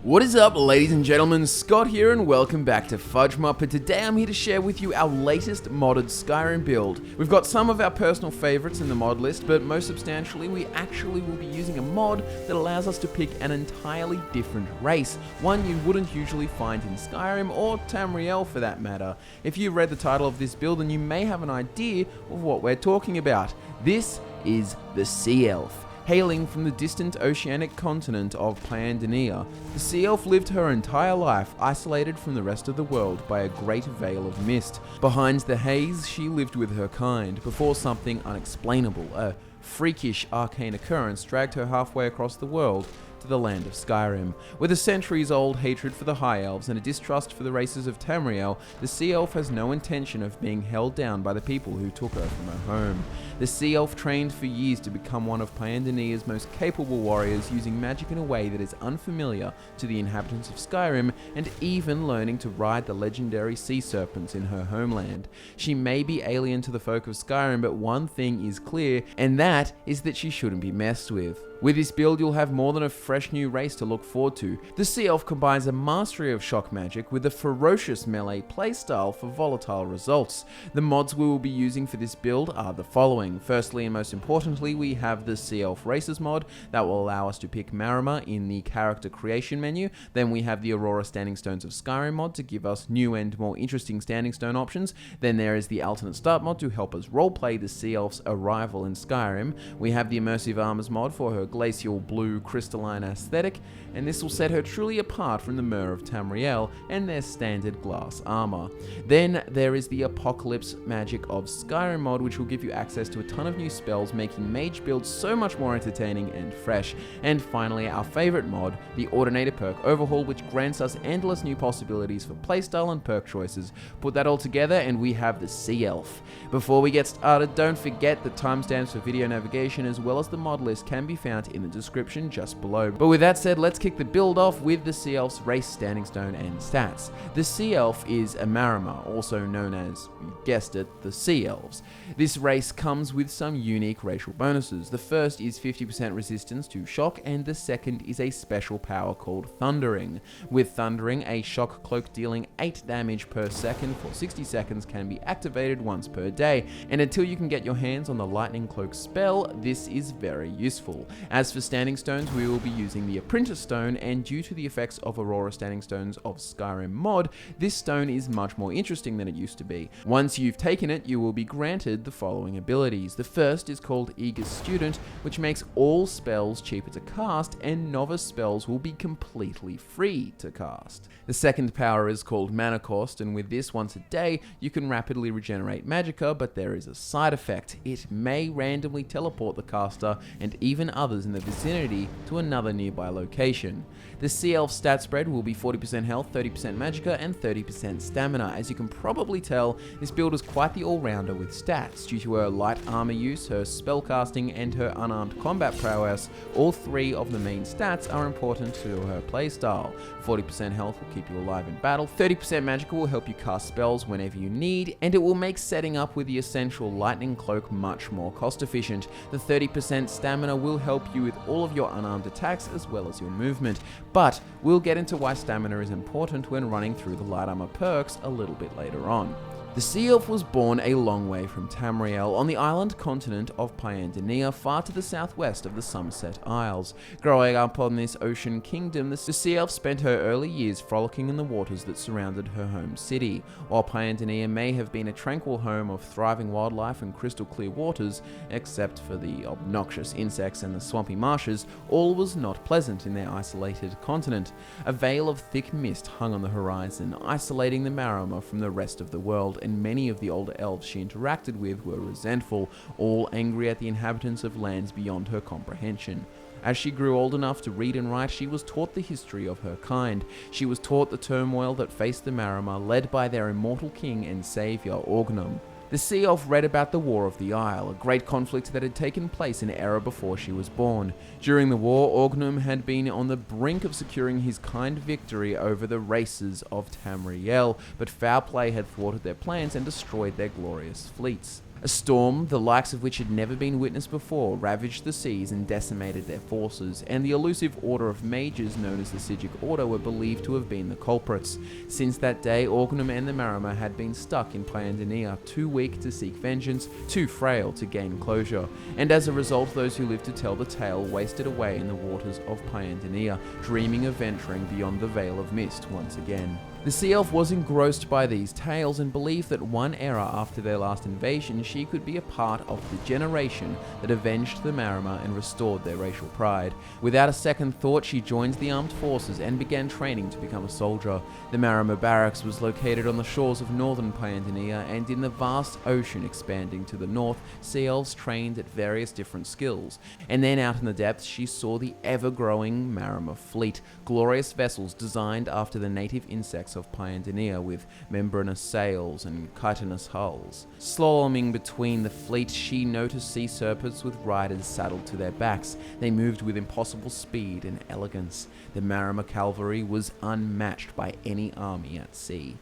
What is up, ladies and gentlemen? Scott here, and welcome back to FudgeMuppet. Today I'm here to share with you our latest modded Skyrim build. We've got some of our personal favorites in the mod list, but most substantially we actually will be using a mod that allows us to pick an entirely different race, one you wouldn't usually find in Skyrim, or Tamriel for that matter. If you read the title of this build, then you may have an idea of what we're talking about. This is the Sea Elf. Hailing from the distant oceanic continent of Plandania, the Sea Elf lived her entire life isolated from the rest of the world by a great veil of mist. Behind the haze, she lived with her kind, before something unexplainable, a freakish arcane occurrence, dragged her halfway across the world to the land of Skyrim. With a centuries-old hatred for the High Elves and a distrust for the races of Tamriel, the Sea Elf has no intention of being held down by the people who took her from her home. The Sea Elf trained for years to become one of Plandania's most capable warriors, using magic in a way that is unfamiliar to the inhabitants of Skyrim, and even learning to ride the legendary sea serpents in her homeland. She may be alien to the folk of Skyrim, but one thing is clear, and that is that she shouldn't be messed with. With this build, you'll have more than a fresh new race to look forward to. The Sea Elf combines a mastery of shock magic with a ferocious melee playstyle for volatile results. The mods we will be using for this build are the following. Firstly, and most importantly, we have the Sea Elf Races mod that will allow us to pick Maormer in the character creation menu. Then we have the Aurora Standing Stones of Skyrim mod to give us new and more interesting standing stone options. Then there is the Alternate Start mod to help us roleplay the Sea Elf's arrival in Skyrim. We have the Immersive Armors mod for her glacial blue crystalline aesthetic, and this will set her truly apart from the Mer of Tamriel and their standard glass armor. Then there is the Apocalypse Magic of Skyrim mod, which will give you access to a ton of new spells, making mage builds so much more entertaining and fresh. And finally, our favorite mod, the Ordinator Perk Overhaul, which grants us endless new possibilities for playstyle and perk choices. Put that all together and we have the Sea Elf. Before we get started, don't forget that timestamps for video navigation as well as the mod list can be found in the description just below. But with that said, let's kick the build off with the Sea Elf's race, standing stone, and stats. The Sea Elf is a Maormer, also known as, you guessed it, the Sea Elves. This race comes with some unique racial bonuses. The first is 50% resistance to shock, and the second is a special power called Thundering. With Thundering, a shock cloak dealing 8 damage per second for 60 seconds can be activated once per day, and until you can get your hands on the Lightning Cloak spell, this is very useful. As for standing stones, we will be using the Apprentice Stone, and due to the effects of Aurora Standing Stones of Skyrim mod, this stone is much more interesting than it used to be. Once you've taken it, you will be granted the following abilities. The first is called Eager Student, which makes all spells cheaper to cast, and novice spells will be completely free to cast. The second power is called Mana Cost, and with this once a day, you can rapidly regenerate magicka, but there is a side effect. It may randomly teleport the caster and even others in the vicinity to another nearby location. The Sea Elf stat spread will be 40% health, 30% magicka, and 30% stamina. As you can probably tell, this build is quite the all-rounder with stats. Due to her light armor use, her spellcasting, and her unarmed combat prowess, all three of the main stats are important to her playstyle. 40% health will keep you alive in battle, 30% magicka will help you cast spells whenever you need, and it will make setting up with the essential Lightning Cloak much more cost efficient. The 30% stamina will help you with all of your unarmed attacks as well as your movement, but we'll get into why stamina is important when running through the light armor perks a little bit later on. The Sea Elf was born a long way from Tamriel on the island continent of Plandania, far to the southwest of the Somerset Isles. Growing up on this ocean kingdom, the Sea Elf spent her early years frolicking in the waters that surrounded her home city. While Plandania may have been a tranquil home of thriving wildlife and crystal clear waters, except for the obnoxious insects and the swampy marshes, all was not pleasant in their isolated continent. A veil of thick mist hung on the horizon, isolating the Maormer from the rest of the world, and many of the older elves she interacted with were resentful, all angry at the inhabitants of lands beyond her comprehension. As she grew old enough to read and write, she was taught the history of her kind. She was taught the turmoil that faced the Maormer, led by their immortal king and savior, Orgnum. The Sea Elf read about the War of the Isle, a great conflict that had taken place an era before she was born. During the war, Orgnum had been on the brink of securing his kind victory over the races of Tamriel, but foul play had thwarted their plans and destroyed their glorious fleets. A storm, the likes of which had never been witnessed before, ravaged the seas and decimated their forces, and the elusive order of mages known as the Psijic Order were believed to have been the culprits. Since that day, Orgnum and the Maormer had been stuck in Pyandonia, too weak to seek vengeance, too frail to gain closure, and as a result, those who lived to tell the tale wasted away in the waters of Pyandonia, dreaming of venturing beyond the Veil of Mist once again. The Sea Elf was engrossed by these tales and believed that one era after their last invasion, she could be a part of the generation that avenged the Maormer and restored their racial pride. Without a second thought, she joined the armed forces and began training to become a soldier. The Maormer barracks was located on the shores of northern Pyandonia, and in the vast ocean expanding to the north, Sea Elves trained at various different skills. And then out in the depths, she saw the ever-growing Maormer fleet, glorious vessels designed after the native insects of Pyandonia with membranous sails and chitinous hulls. Slaloming between the fleet, she noticed sea serpents with riders saddled to their backs. They moved with impossible speed and elegance. The Maormer cavalry was unmatched by any army at sea.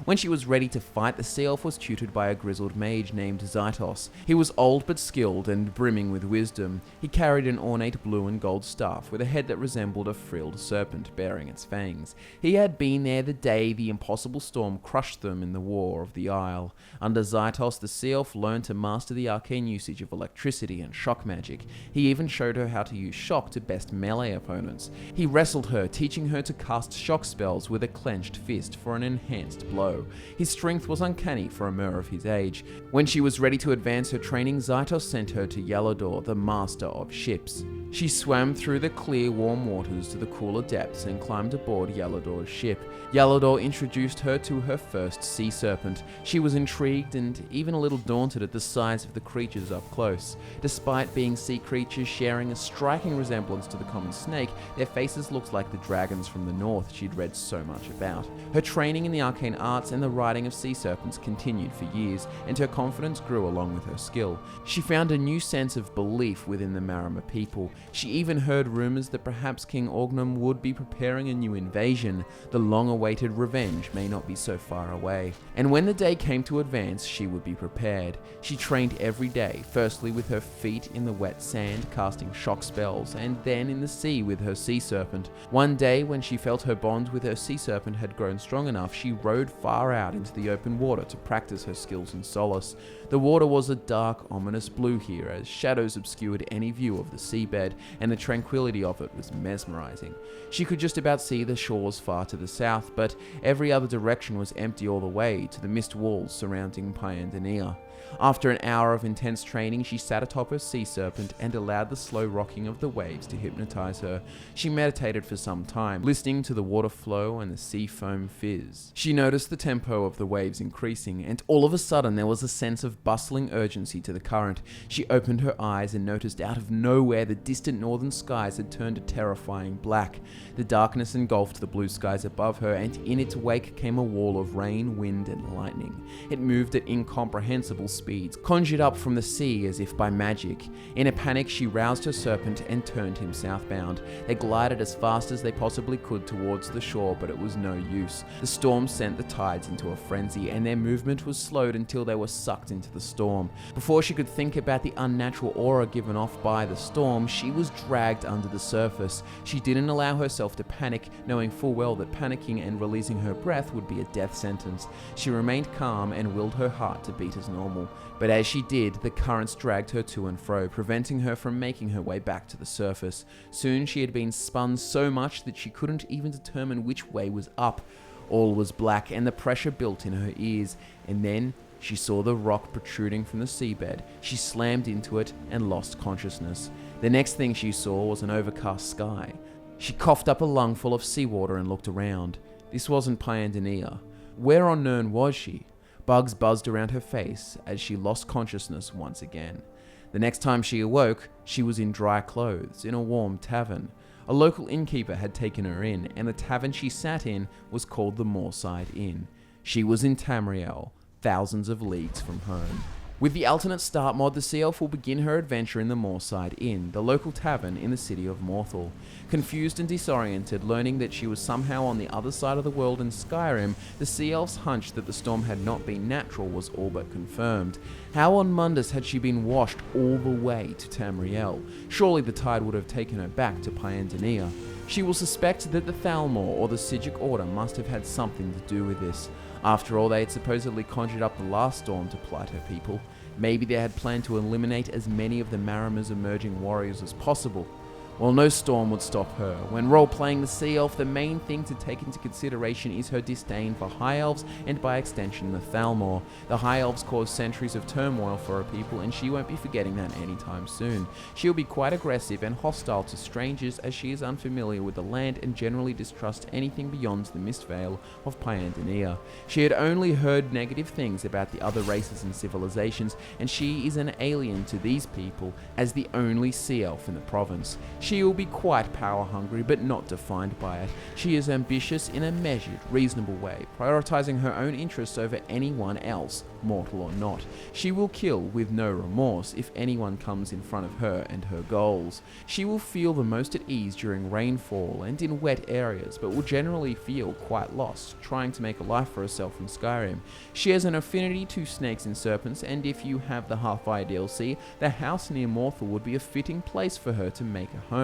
When she was ready to fight, the Sea Elf was tutored by a grizzled mage named Zytos. He was old but skilled and brimming with wisdom. He carried an ornate blue and gold staff with a head that resembled a frilled serpent bearing its fangs. He had been there the day the impossible storm crushed them in the War of the Isle. Under Zytos, the Sea Elf learned to master the arcane usage of electricity and shock magic. He even showed her how to use shock to best melee opponents. He wrestled her, teaching her to cast shock spells with a clenched fist for an enhanced blow. His strength was uncanny for a Mer of his age. When she was ready to advance her training, Zytos sent her to Yalodor, the master of ships. She swam through the clear, warm waters to the cooler depths and climbed aboard Yalodor's ship. Yalodor introduced her to her first sea serpent. She was intrigued and even a little daunted at the size of the creatures up close. Despite being sea creatures sharing a striking resemblance to the common snake, their faces looked like the dragons from the north she'd read so much about. Her training in the arcane arts and the riding of sea serpents continued for years, and her confidence grew along with her skill. She found a new sense of belief within the Maormer people. She even heard rumors that perhaps King Orgnum would be preparing a new invasion. The long-awaited revenge may not be so far away. And when the day came to advance, she would be prepared. She trained every day, firstly with her feet in the wet sand, casting shock spells, and then in the sea with her sea serpent. One day, when she felt her bond with her sea serpent had grown strong enough, she rowed far out into the open water to practice her skills in solace. The water was a dark, ominous blue here, as shadows obscured any view of the seabed, and the tranquility of it was mesmerizing. She could just about see the shores far to the south, but every other direction was empty all the way to the mist walls surrounding Pyandonia. After an hour of intense training, she sat atop her sea serpent and allowed the slow rocking of the waves to hypnotize her. She meditated for some time, listening to the water flow and the sea foam fizz. She noticed the tempo of the waves increasing, and all of a sudden there was a sense of bustling urgency to the current. She opened her eyes and noticed out of nowhere the distant northern skies had turned a terrifying black. The darkness engulfed the blue skies above her, and in its wake came a wall of rain, wind, and lightning. It moved at incomprehensible speeds, conjured up from the sea as if by magic. In a panic, she roused her serpent and turned him southbound. They glided as fast as they possibly could towards the shore, but it was no use. The storm sent the tides into a frenzy, and their movement was slowed until they were sucked into the storm. Before she could think about the unnatural aura given off by the storm, she was dragged under the surface. She didn't allow herself to panic, knowing full well that panicking and releasing her breath would be a death sentence. She remained calm and willed her heart to beat as normal. But as she did, the currents dragged her to and fro, preventing her from making her way back to the surface. Soon she had been spun so much that she couldn't even determine which way was up. All was black, and the pressure built in her ears. And then she saw the rock protruding from the seabed. She slammed into it and lost consciousness. The next thing she saw was an overcast sky. She coughed up a lungful of seawater and looked around. This wasn't Pyandonia. Where on Nirn was she? Bugs buzzed around her face as she lost consciousness once again. The next time she awoke, she was in dry clothes, in a warm tavern. A local innkeeper had taken her in, and the tavern she sat in was called the Moorside Inn. She was in Tamriel, thousands of leagues from home. With the alternate start mod, the Sea Elf will begin her adventure in the Moorside Inn, the local tavern in the city of Morthal. Confused and disoriented, learning that she was somehow on the other side of the world in Skyrim, the Sea Elf's hunch that the storm had not been natural was all but confirmed. How on Mundus had she been washed all the way to Tamriel? Surely the tide would have taken her back to Pyandania. She will suspect that the Thalmor or the Sigic Order must have had something to do with this. After all, they had supposedly conjured up the last storm to plight her people. Maybe they had planned to eliminate as many of the Maormer's emerging warriors as possible. Well, no storm would stop her. When role-playing the Sea Elf, the main thing to take into consideration is her disdain for High Elves and by extension the Thalmor. The High Elves caused centuries of turmoil for her people and she won't be forgetting that anytime soon. She'll be quite aggressive and hostile to strangers as she is unfamiliar with the land and generally distrusts anything beyond the Mistveil of Pyandania. She had only heard negative things about the other races and civilizations, and she is an alien to these people as the only Sea Elf in the province. She will be quite power-hungry, but not defined by it. She is ambitious in a measured, reasonable way, prioritizing her own interests over anyone else, mortal or not. She will kill with no remorse if anyone comes in front of her and her goals. She will feel the most at ease during rainfall and in wet areas, but will generally feel quite lost, trying to make a life for herself in Skyrim. She has an affinity to snakes and serpents, and if you have the Half-Eye DLC, the house near Morthal would be a fitting place for her to make a home.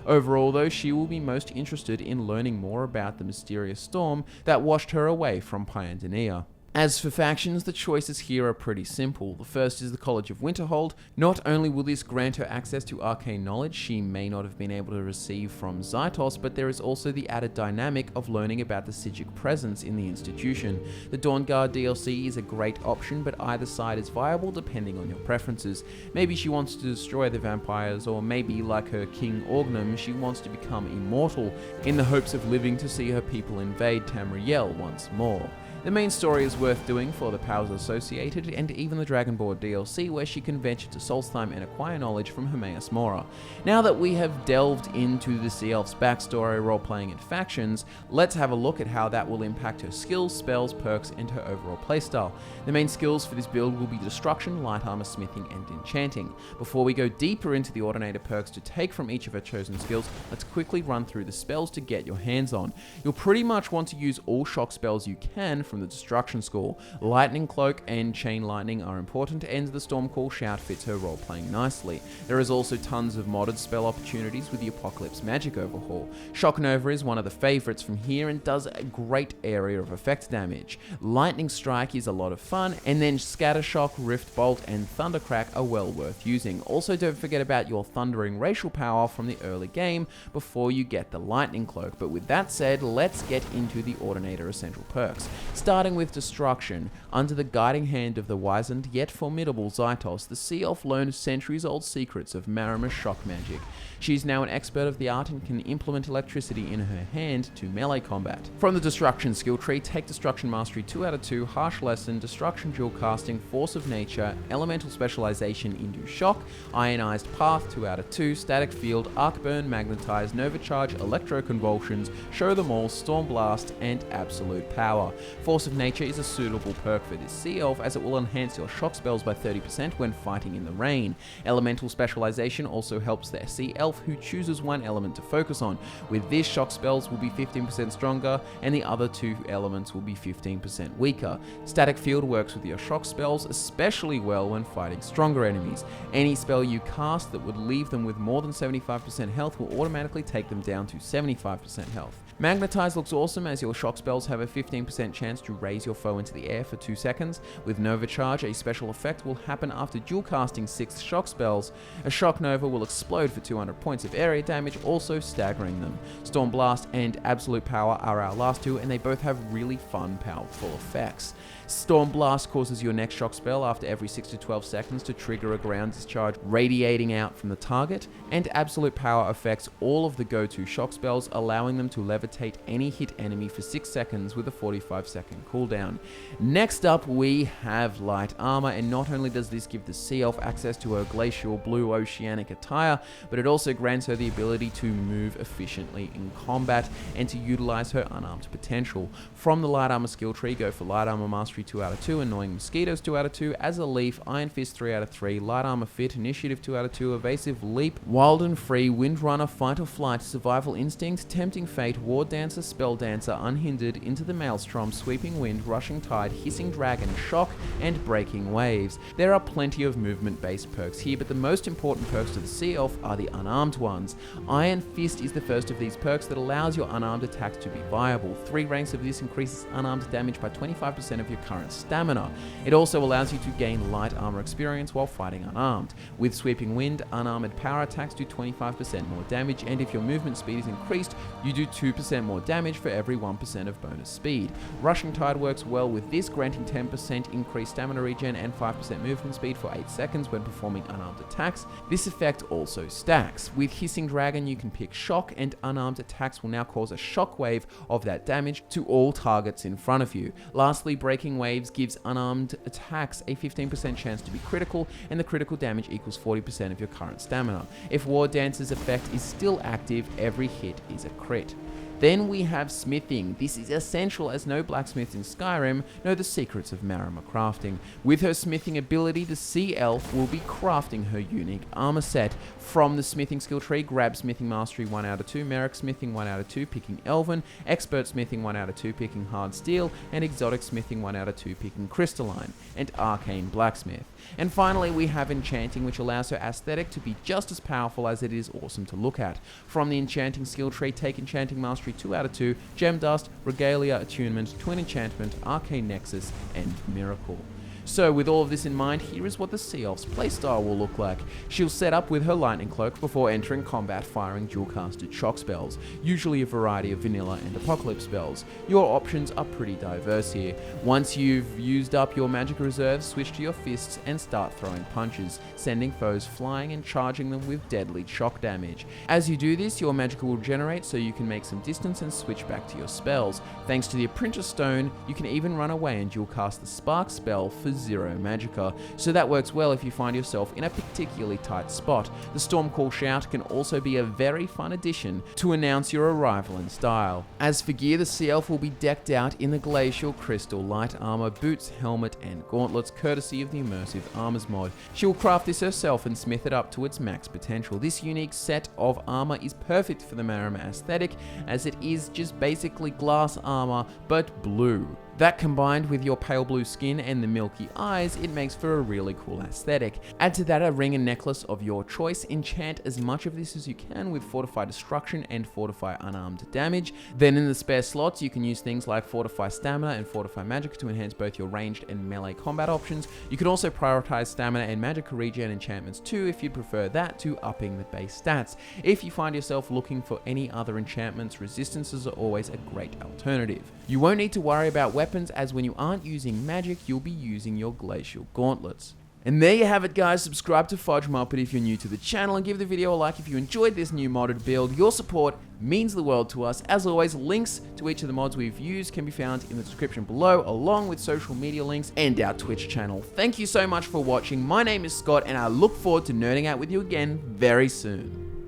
Overall though, she will be most interested in learning more about the mysterious storm that washed her away from Pyandania. As for factions, the choices here are pretty simple. The first is the College of Winterhold. Not only will this grant her access to arcane knowledge she may not have been able to receive from Zytos, but there is also the added dynamic of learning about the Sigic presence in the institution. The Dawnguard DLC is a great option, but either side is viable depending on your preferences. Maybe she wants to destroy the vampires, or maybe, like her King Orgnum, she wants to become immortal in the hopes of living to see her people invade Tamriel once more. The main story is worth doing for the powers associated, and even the Dragonboard DLC where she can venture to Solstheim and acquire knowledge from Hermaeus Mora. Now that we have delved into the Sea Elf's backstory, role-playing and factions, let's have a look at how that will impact her skills, spells, perks, and her overall playstyle. The main skills for this build will be Destruction, Light Armor, Smithing, and Enchanting. Before we go deeper into the Ordinator perks to take from each of her chosen skills, let's quickly run through the spells to get your hands on. You'll pretty much want to use all shock spells you can from the Destruction School. Lightning Cloak and Chain Lightning are important, and the Stormcall Shout fits her role-playing nicely. There is also tons of modded spell opportunities with the Apocalypse Magic overhaul. Shock Nova is one of the favourites from here and does a great area of effect damage. Lightning Strike is a lot of fun, and then Scatter Shock, Rift Bolt, and Thundercrack are well worth using. Also, don't forget about your Thundering Racial Power from the early game before you get the Lightning Cloak. But with that said, let's get into the Ordinator Essential perks. Starting with Destruction, under the guiding hand of the wizened yet formidable Zytos, the Sea Elf learned centuries-old secrets of Maormer shock magic. She is now an expert of the art and can implement electricity in her hand to melee combat. From the Destruction skill tree, take Destruction Mastery 2 out of 2, Harsh Lesson, Destruction Dual Casting, Force of Nature, Elemental Specialization into Shock, Ionized Path 2 out of 2, Static Field, Arc Burn, Magnetize, Nova Charge, Electro Convulsions, Show Them All, Storm Blast, and Absolute Power. Force of Nature is a suitable perk for this Sea Elf as it will enhance your shock spells by 30% when fighting in the rain. Elemental Specialization also helps the Sea Elf who chooses one element to focus on. With this, shock spells will be 15% stronger and the other two elements will be 15% weaker. Static Field works with your shock spells especially well when fighting stronger enemies. Any spell you cast that would leave them with more than 75% health will automatically take them down to 75% health. Magnetize looks awesome as your shock spells have a 15% chance to raise your foe into the air for 2 seconds. With Nova Charge, a special effect will happen after dual casting 6 shock spells. A Shock Nova will explode for 200 points of area damage, also staggering them. Storm Blast and Absolute Power are our last two, and they both have really fun, powerful effects. Storm Blast causes your next shock spell after every 6 to 12 seconds to trigger a ground discharge radiating out from the target, and Absolute Power affects all of the go-to shock spells, allowing them to levitate any hit enemy for 6 seconds with a 45-second 2-second cooldown. Next up, we have light armor, and not only does this give the Sea Elf access to her glacial blue oceanic attire, but it also grants her the ability to move efficiently in combat and to utilize her unarmed potential. From the light armor skill tree, go for light armor mastery 2 out of 2, annoying mosquitoes 2 out of 2, as a leaf, iron fist 3 out of 3, light armor fit, initiative 2 out of 2, evasive leap, wild and free, wind runner, fight or flight, survival instinct, tempting fate, war dancer, spell dancer, unhindered, into the maelstrom, sweeping wind, rushing tide, hissing dragon, shock, and breaking waves. There are plenty of movement based perks here, but the most important perks to the Sea Elf are the unarmed ones. Iron fist is the first of these perks that allows your unarmed attacks to be viable. 3 ranks of this increases unarmed damage by 25% of your current stamina. It also allows you to gain light armor experience while fighting unarmed. With sweeping wind, unarmored power attacks do 25% more damage, and if your movement speed is increased, you do 2% more damage for every 1% of bonus speed. Rushing tide works well with this, granting 10% increased stamina regen and 5% movement speed for 8 seconds when performing unarmed attacks. This effect also stacks. With hissing dragon, you can pick shock, and unarmed attacks will now cause a shockwave of that damage to all targets in front of you. Lastly, breaking waves gives unarmed attacks a 15% chance to be critical, and the critical damage equals 40% of your current stamina. If War Dancer's effect is still active, every hit is a crit. Then we have smithing. This is essential as no blacksmiths in Skyrim know the secrets of Maormer crafting. With her smithing ability, the Sea Elf will be crafting her unique armor set. From the smithing skill tree, grab smithing mastery 1 out of 2, merrick smithing 1 out of 2, picking elven, expert smithing 1 out of 2, picking hard steel, and exotic smithing 1 out of 2, picking crystalline, and arcane blacksmith. And finally, we have enchanting, which allows her aesthetic to be just as powerful as it is awesome to look at. From the enchanting skill tree, take enchanting mastery 2 out of 2, gem dust, regalia attunement, twin enchantment, arcane nexus, and miracle. So with all of this in mind, here is what the Sea Elf's playstyle will look like. She'll set up with her lightning cloak before entering combat, firing dual-casted shock spells, usually a variety of vanilla and apocalypse spells. Your options are pretty diverse here. Once you've used up your magic reserves, switch to your fists and start throwing punches, sending foes flying and charging them with deadly shock damage. As you do this, your magicka will regenerate so you can make some distance and switch back to your spells. Thanks to the Apprentice Stone, you can even run away and dual-cast the Spark spell for 0 magicka, so that works well if you find yourself in a particularly tight spot. The Stormcall Shout can also be a very fun addition to announce your arrival in style. As for gear, the Sea Elf will be decked out in the glacial crystal light armor, boots, helmet, and gauntlets, courtesy of the Immersive Armors mod. She will craft this herself and smith it up to its max potential. This unique set of armor is perfect for the Maormer aesthetic, as it is just basically glass armor, but blue. That combined with your pale blue skin and the milky eyes, it makes for a really cool aesthetic. Add to that a ring and necklace of your choice, enchant as much of this as you can with Fortify Destruction and Fortify Unarmed Damage. Then in the spare slots, you can use things like Fortify Stamina and Fortify Magicka to enhance both your ranged and melee combat options. You can also prioritize Stamina and Magicka regen enchantments too if you prefer that to upping the base stats. If you find yourself looking for any other enchantments, resistances are always a great alternative. You won't need to worry about weapons, as when you aren't using magic, you'll be using your glacial gauntlets. And there you have it, guys. Subscribe to FudgeMuppet if you're new to the channel, and give the video a like if you enjoyed this new modded build. Your support means the world to us. As always, links to each of the mods we've used can be found in the description below, along with social media links and our Twitch channel. Thank you so much for watching. My name is Scott, and I look forward to nerding out with you again very soon.